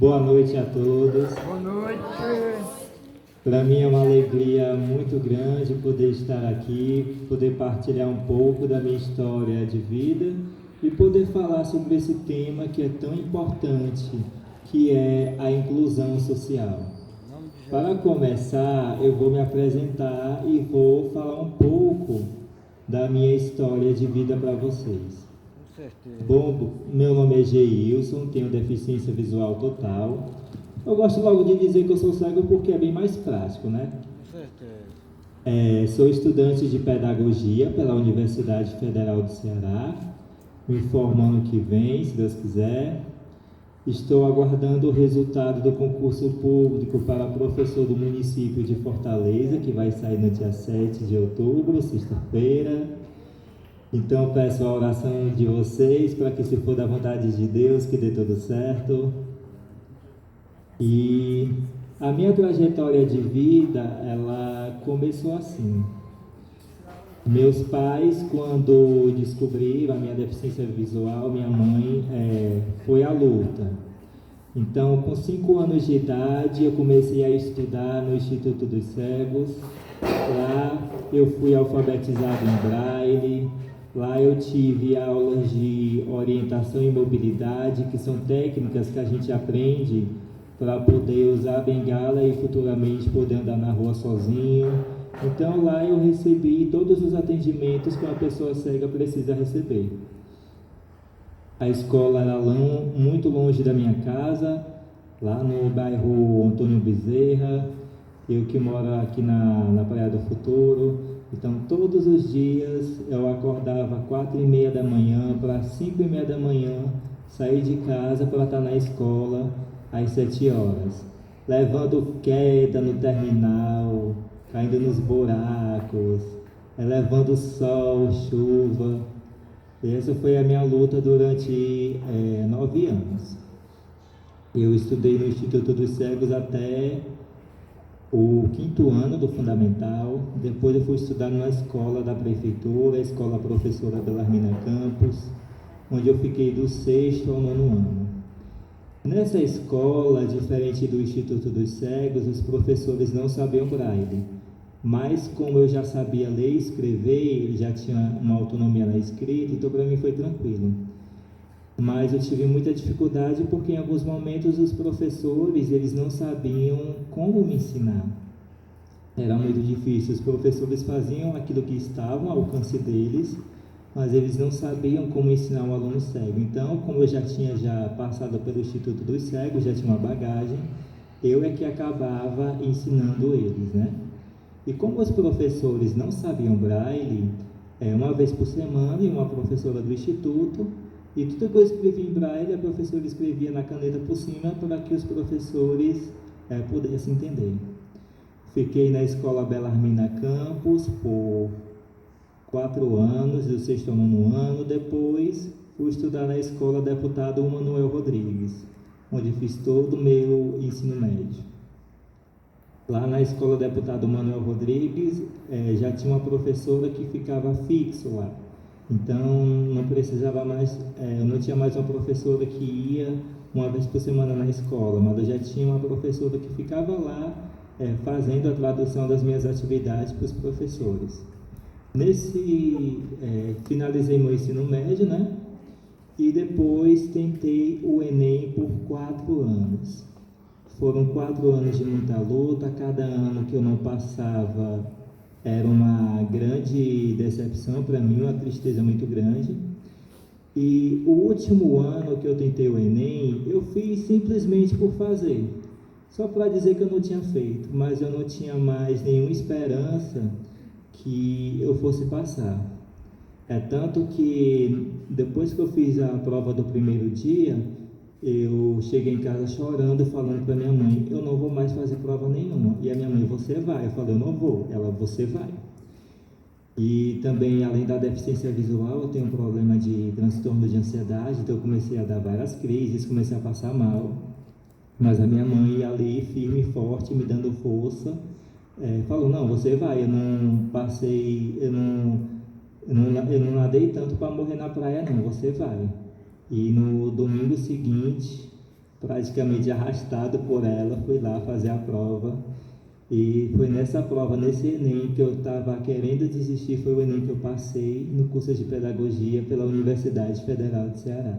Boa noite a todos. Boa noite. Para mim é uma alegria muito grande poder estar aqui, poder partilhar um pouco da minha história de vida e poder falar sobre esse tema que é tão importante, que é a inclusão social. Para começar, eu vou me apresentar e vou falar um pouco da minha história de vida para vocês. Com certeza. Bom, meu nome é Geilson, tenho deficiência visual total. Eu gosto logo de dizer que eu sou cego porque é bem mais prático, né? Com certeza. Sou estudante de pedagogia pela Universidade Federal do Ceará, me formo ano que vem, se Deus quiser. Estou aguardando o resultado do concurso público para professor do município de Fortaleza, que vai sair no dia 7 de outubro, sexta-feira. Então peço a oração de vocês para que, se for da vontade de Deus, que dê tudo certo. E a minha trajetória de vida, ela começou assim. Meus pais, quando descobriram a minha deficiência visual, minha mãe foi à luta. Então, com 5 anos de idade, eu comecei a estudar no Instituto dos Cegos. Lá eu fui alfabetizado em Braille. Lá eu tive aulas de orientação e mobilidade, que são técnicas que a gente aprende para poder usar a bengala e futuramente poder andar na rua sozinho. Então lá eu recebi todos os atendimentos que uma pessoa cega precisa receber. A escola era muito longe da minha casa, lá no bairro Antônio Bezerra, eu que moro aqui na Praia do Futuro. Então todos os dias eu acordava 4h30 da manhã para 5h30 da manhã, sair de casa para estar na escola às 7 horas, levando queda no terminal, caindo nos buracos, levando sol, chuva. E essa foi a minha luta durante 9 anos. Eu estudei no Instituto dos Cegos até o 5º ano do fundamental. Depois eu fui estudar numa escola da prefeitura, a Escola Professora Belarmina Campos, onde eu fiquei do 6º ao 9º ano. Nessa escola, diferente do Instituto dos Cegos, os professores não sabiam braille, mas como eu já sabia ler e escrever, já tinha uma autonomia na escrita, então para mim foi tranquilo. Mas eu tive muita dificuldade porque em alguns momentos os professores, eles não sabiam como me ensinar. Era muito difícil, os professores faziam aquilo que estava ao alcance deles, mas eles não sabiam como ensinar um aluno cego. Então, como eu já tinha passado pelo Instituto dos Cegos, já tinha uma bagagem, eu é que acabava ensinando eles, né? E como os professores não sabiam braille, uma vez por semana, uma professora do Instituto, e tudo que eu escrevia em braille, a professora escrevia na caneta por cima para que os professores pudessem entender. Fiquei na Escola Belarmina Campos por 4 anos, do 6º ao 9º ano. Depois fui estudar na Escola Deputado Manuel Rodrigues, onde fiz todo o meu ensino médio. Lá na Escola Deputado Manuel Rodrigues, já tinha uma professora que ficava fixo lá. Então não precisava mais, eu não tinha mais uma professora que ia uma vez por semana na escola, mas eu já tinha uma professora que ficava lá fazendo a tradução das minhas atividades para os professores. Finalizei meu ensino médio, né? E depois tentei o Enem por 4 anos. Foram 4 anos de muita luta, cada ano que eu não passava era uma grande decepção para mim, uma tristeza muito grande. E o último ano que eu tentei o Enem, eu fiz simplesmente por fazer, só para dizer que eu não tinha feito, mas eu não tinha mais nenhuma esperança que eu fosse passar. Tanto que depois que eu fiz a prova do primeiro dia, eu cheguei em casa chorando, falando para minha mãe, eu não vou mais fazer prova nenhuma. E a minha mãe, você vai? Eu falei, eu não vou. Ela, você vai. E também, além da deficiência visual, eu tenho um problema de transtorno de ansiedade, então eu comecei a dar várias crises, comecei a passar mal. Mas a minha mãe ali, firme e forte, me dando força, falou, não, você vai. Eu não passei, eu não nadei tanto para morrer na praia, não, você vai. E no domingo seguinte, praticamente arrastado por ela, fui lá fazer a prova. E foi nessa prova, nesse Enem, que eu estava querendo desistir, foi o Enem que eu passei no curso de Pedagogia pela Universidade Federal de Ceará.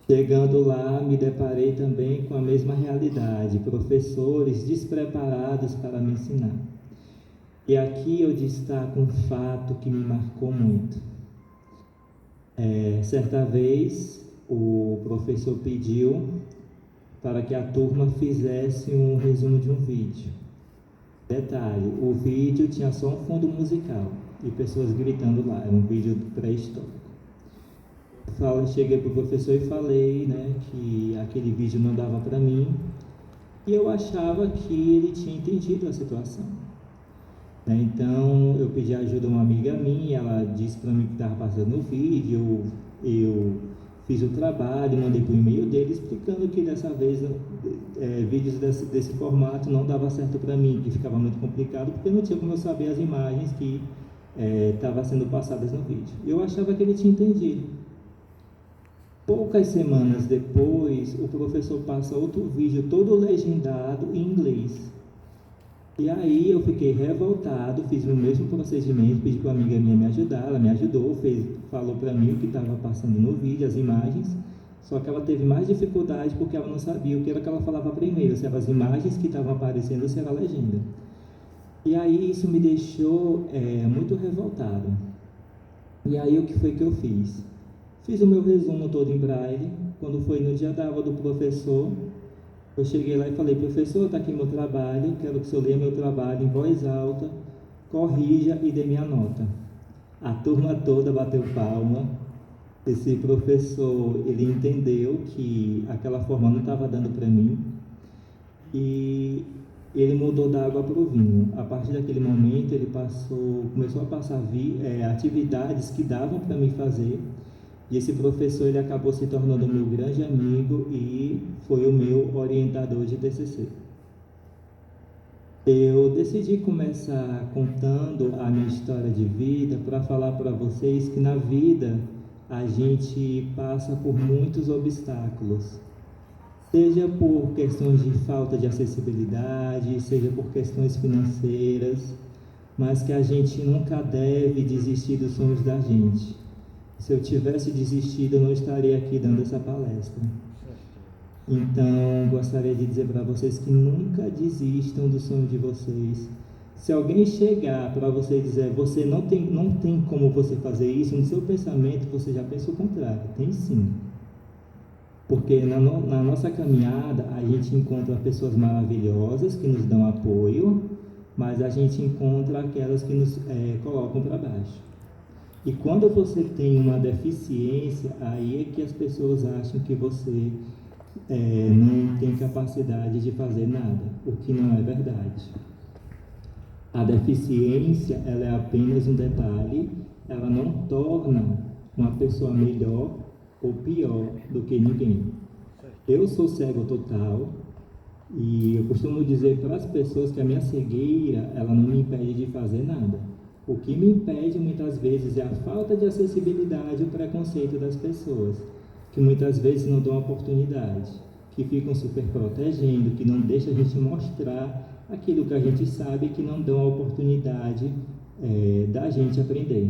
Chegando lá, me deparei também com a mesma realidade, professores despreparados para me ensinar. E aqui eu destaco um fato que me marcou muito. Certa vez, o professor pediu para que a turma fizesse um resumo de um vídeo. Detalhe, o vídeo tinha só um fundo musical e pessoas gritando lá, era um vídeo pré-histórico. Cheguei para o professor e falei, né, que aquele vídeo não dava para mim, e eu achava que ele tinha entendido a situação. Então, eu pedi ajuda a uma amiga minha, ela disse para mim que estava passando o vídeo, eu fiz o trabalho, mandei para o e-mail dele explicando que dessa vez vídeos desse formato não dava certo para mim, que ficava muito complicado, porque não tinha como eu saber as imagens que estavam sendo passadas no vídeo. Eu achava que ele tinha entendido. Poucas semanas depois, o professor passa outro vídeo todo legendado em inglês. E aí eu fiquei revoltado, fiz o mesmo procedimento, pedi para uma amiga minha me ajudar, ela me ajudou, falou para mim o que estava passando no vídeo, as imagens, só que ela teve mais dificuldade porque ela não sabia o que era que ela falava primeiro, se eram as imagens que estavam aparecendo ou se era a legenda. E aí isso me deixou muito revoltado. E aí o que foi que eu fiz? Fiz o meu resumo todo em braille. Quando foi no dia da aula do professor, eu cheguei lá e falei: professor, está aqui meu trabalho, quero que o senhor leia meu trabalho em voz alta, corrija e dê minha nota. A turma toda bateu palma. Esse professor, ele entendeu que aquela forma não estava dando para mim e ele mudou da água para o vinho. A partir daquele momento, ele começou a passar atividades que davam para mim fazer. E esse professor, ele acabou se tornando meu grande amigo e foi o meu orientador de TCC. Eu decidi começar contando a minha história de vida para falar para vocês que na vida a gente passa por muitos obstáculos, seja por questões de falta de acessibilidade, seja por questões financeiras, mas que a gente nunca deve desistir dos sonhos da gente. Se eu tivesse desistido, eu não estaria aqui dando essa palestra. Então, gostaria de dizer para vocês que nunca desistam do sonho de vocês. Se alguém chegar para você e dizer: você não tem como você fazer isso, no seu pensamento você já pensa o contrário. Tem sim. Porque na nossa caminhada a gente encontra pessoas maravilhosas que nos dão apoio, mas a gente encontra aquelas que nos colocam para baixo. E quando você tem uma deficiência, aí é que as pessoas acham que você não tem capacidade de fazer nada, o que não é verdade. A deficiência, ela é apenas um detalhe, ela não torna uma pessoa melhor ou pior do que ninguém. Eu sou cego total e eu costumo dizer para as pessoas que a minha cegueira, ela não me impede de fazer nada. O que me impede muitas vezes é a falta de acessibilidade e o preconceito das pessoas, que muitas vezes não dão oportunidade, que ficam super protegendo, que não deixam a gente mostrar aquilo que a gente sabe, que não dão a oportunidade da gente aprender.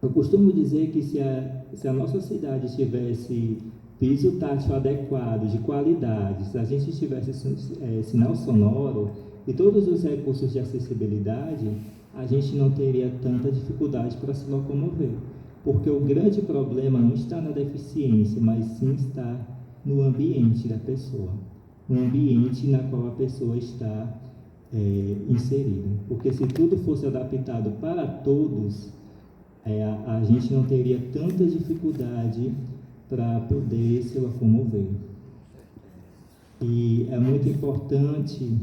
Eu costumo dizer que se a nossa cidade tivesse piso tátil adequado, de qualidade, se a gente tivesse sinal sonoro e todos os recursos de acessibilidade, a gente não teria tanta dificuldade para se locomover, porque o grande problema não está na deficiência, mas sim está no ambiente da pessoa, no ambiente na qual a pessoa está inserida. Porque se tudo fosse adaptado para todos, a gente não teria tanta dificuldade para poder se locomover. E é muito importante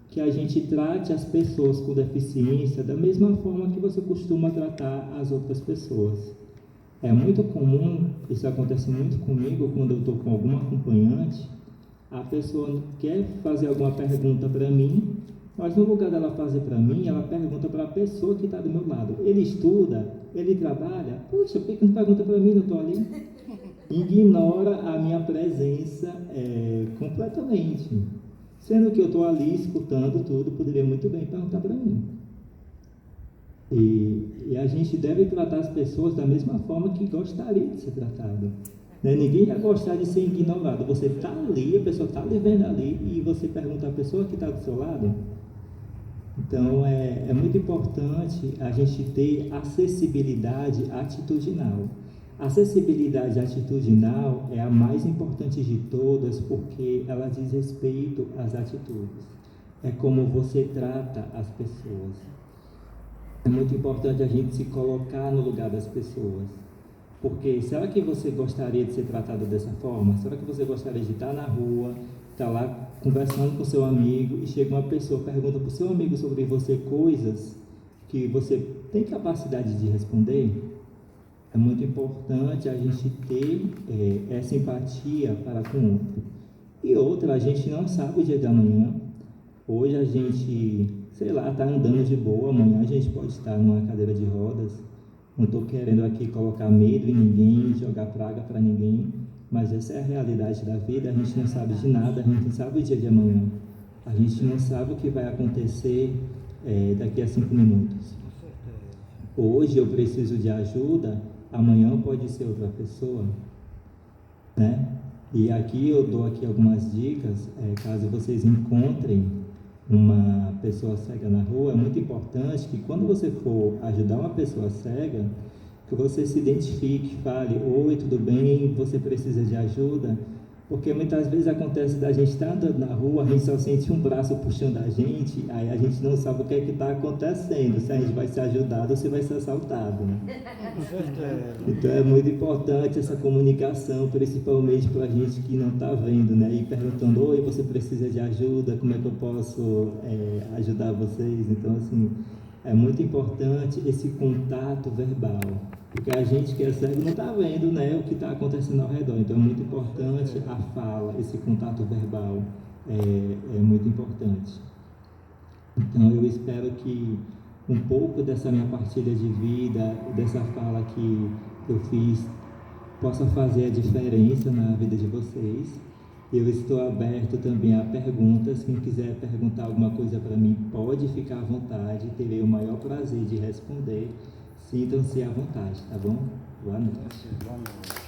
que a gente trate as pessoas com deficiência da mesma forma que você costuma tratar as outras pessoas. É muito comum, isso acontece muito comigo quando eu estou com alguma acompanhante, a pessoa quer fazer alguma pergunta para mim, mas no lugar dela fazer para mim, ela pergunta para a pessoa que está do meu lado. Ele estuda, ele trabalha, puxa, por que não pergunta para mim, não estou ali? ignora a minha presença completamente. Sendo que eu estou ali escutando tudo, poderia muito bem perguntar para mim. E a gente deve tratar as pessoas da mesma forma que gostaria de ser tratado. Né? Ninguém vai gostar de ser ignorado. Você está ali, a pessoa está lhe vendo ali, e você pergunta à pessoa que está do seu lado. Então, é muito importante a gente ter acessibilidade atitudinal. Acessibilidade atitudinal é a mais importante de todas, porque ela diz respeito às atitudes. É como você trata as pessoas. É muito importante a gente se colocar no lugar das pessoas. Porque será que você gostaria de ser tratado dessa forma? Será que você gostaria de estar na rua, estar lá conversando com seu amigo e chega uma pessoa, pergunta para o seu amigo sobre você coisas que você tem capacidade de responder? É muito importante a gente ter essa empatia para com o outro. E outra, a gente não sabe o dia de amanhã. Hoje a gente, sei lá, está andando de boa, amanhã a gente pode estar numa cadeira de rodas. Não estou querendo aqui colocar medo em ninguém, jogar praga para ninguém, mas essa é a realidade da vida. A gente não sabe de nada, a gente não sabe o dia de amanhã. A gente não sabe o que vai acontecer daqui a 5 minutos. Hoje eu preciso de ajuda, amanhã pode ser outra pessoa, né? E aqui eu dou aqui algumas dicas, caso vocês encontrem uma pessoa cega na rua. É muito importante que quando você for ajudar uma pessoa cega, que você se identifique, fale: oi, tudo bem, você precisa de ajuda? Porque muitas vezes acontece da gente estar andando na rua, a gente só sente um braço puxando a gente, aí a gente não sabe o que é que está acontecendo, se a gente vai ser ajudado ou se vai ser assaltado, né? Então é muito importante essa comunicação, principalmente para a gente que não está vendo, né? E perguntando: oi, você precisa de ajuda? Como é que eu posso ajudar vocês? Então, assim, é muito importante esse contato verbal, porque a gente que é cego não está vendo, né, o que está acontecendo ao redor. Então é muito importante a fala, esse contato verbal é muito importante. Então eu espero que um pouco dessa minha partilha de vida, dessa fala que eu fiz, possa fazer a diferença na vida de vocês. Eu estou aberto também a perguntas. Quem quiser perguntar alguma coisa para mim, pode ficar à vontade. Terei o maior prazer de responder. Sintam-se à vontade, tá bom? Boa noite. Boa noite.